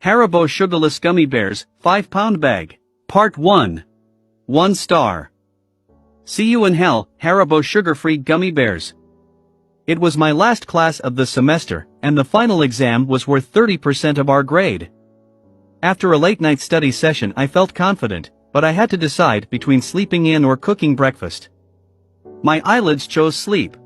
Haribo Sugarless Gummy Bears, 5-pound bag. Part 1. 1 star. See you in hell, Haribo Sugar-Free Gummy Bears. It was my last class of the semester, and the final exam was worth 30% of our grade. After a late-night study session I felt confident, but I had to decide between sleeping in or cooking breakfast. My eyelids chose sleep.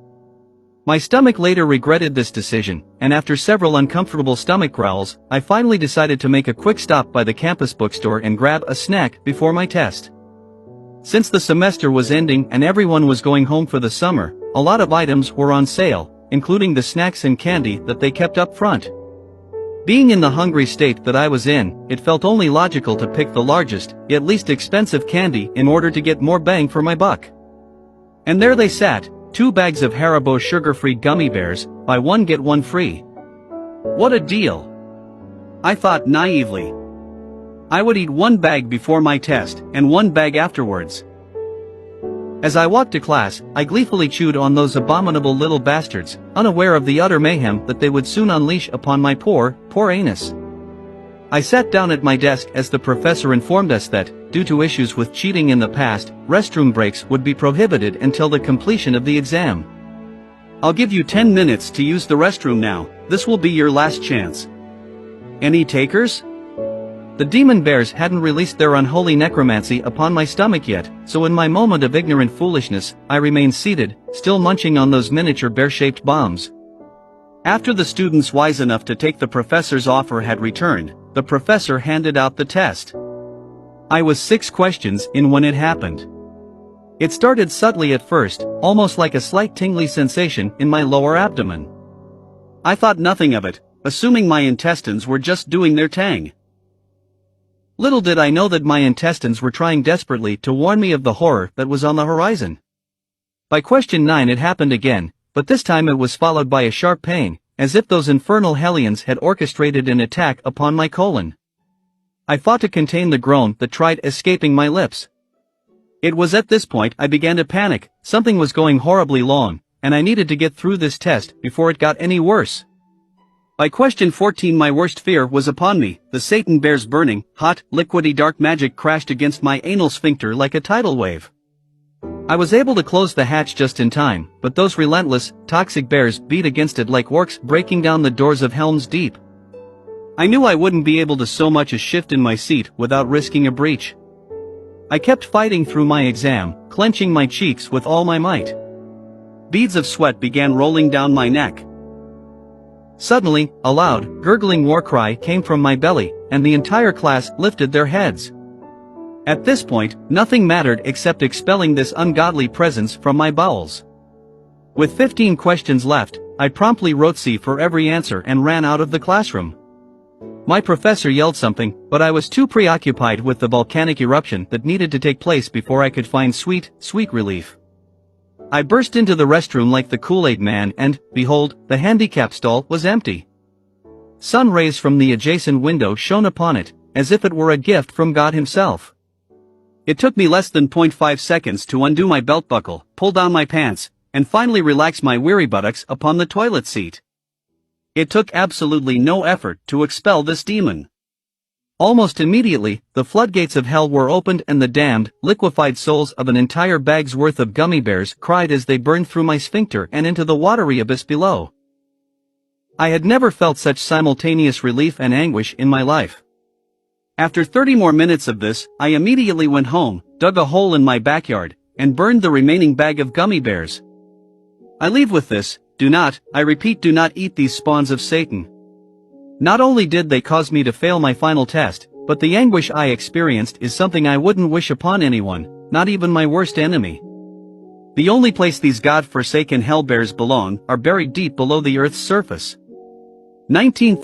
My stomach later regretted this decision, and after several uncomfortable stomach growls, I finally decided to make a quick stop by the campus bookstore and grab a snack before my test. Since the semester was ending and everyone was going home for the summer, a lot of items were on sale, including the snacks and candy that they kept up front. Being in the hungry state that I was in, it felt only logical to pick the largest, yet least expensive candy in order to get more bang for my buck. And there they sat, 2 bags of Haribo sugar-free gummy bears, buy one get one free. What a deal! I thought naively. I would eat 1 bag before my test, and 1 bag afterwards. As I walked to class, I gleefully chewed on those abominable little bastards, unaware of the utter mayhem that they would soon unleash upon my poor anus. I sat down at my desk as the professor informed us that, due to issues with cheating in the past, restroom breaks would be prohibited until the completion of the exam. I'll give you 10 minutes to use the restroom now, this will be your last chance. Any takers? The demon bears hadn't released their unholy necromancy upon my stomach yet, so in my moment of ignorant foolishness, I remained seated, still munching on those miniature bear-shaped bombs. After the students wise enough to take the professor's offer had returned, the professor handed out the test. I was 6 questions in when it happened. It started subtly at first, almost like a slight tingly sensation in my lower abdomen. I thought nothing of it, assuming my intestines were just doing their tang. Little did I know that my intestines were trying desperately to warn me of the horror that was on the horizon. By question 9 it happened again, but this time it was followed by a sharp pain, as if those infernal hellions had orchestrated an attack upon my colon. I fought to contain the groan that tried escaping my lips. It was at this point I began to panic, something was going horribly wrong, and I needed to get through this test before it got any worse. By question 14 my worst fear was upon me, the Satan bear's burning, hot, liquidy dark magic crashed against my anal sphincter like a tidal wave. I was able to close the hatch just in time, but those relentless, toxic bears beat against it like orcs breaking down the doors of Helm's Deep. I knew I wouldn't be able to so much as shift in my seat without risking a breach. I kept fighting through my exam, clenching my cheeks with all my might. Beads of sweat began rolling down my neck. Suddenly, a loud, gurgling war cry came from my belly, and the entire class lifted their heads. At this point, nothing mattered except expelling this ungodly presence from my bowels. With 15 questions left, I promptly wrote C for every answer and ran out of the classroom. My professor yelled something, but I was too preoccupied with the volcanic eruption that needed to take place before I could find sweet relief. I burst into the restroom like the Kool-Aid man and, behold, the handicap stall was empty. Sun rays from the adjacent window shone upon it, as if it were a gift from God himself. It took me less than 0.5 seconds to undo my belt buckle, pull down my pants, and finally relax my weary buttocks upon the toilet seat. It took absolutely no effort to expel this demon. Almost immediately, the floodgates of hell were opened and the damned, liquefied souls of an entire bag's worth of gummy bears cried as they burned through my sphincter and into the watery abyss below. I had never felt such simultaneous relief and anguish in my life. After 30 more minutes of this, I immediately went home, dug a hole in my backyard, and burned the remaining bag of gummy bears. I leave with this, I repeat, do not eat these spawns of Satan. Not only did they cause me to fail my final test, but the anguish I experienced is something I wouldn't wish upon anyone, not even my worst enemy. The only place these god-forsaken hellbears belong are buried deep below the earth's surface. 19th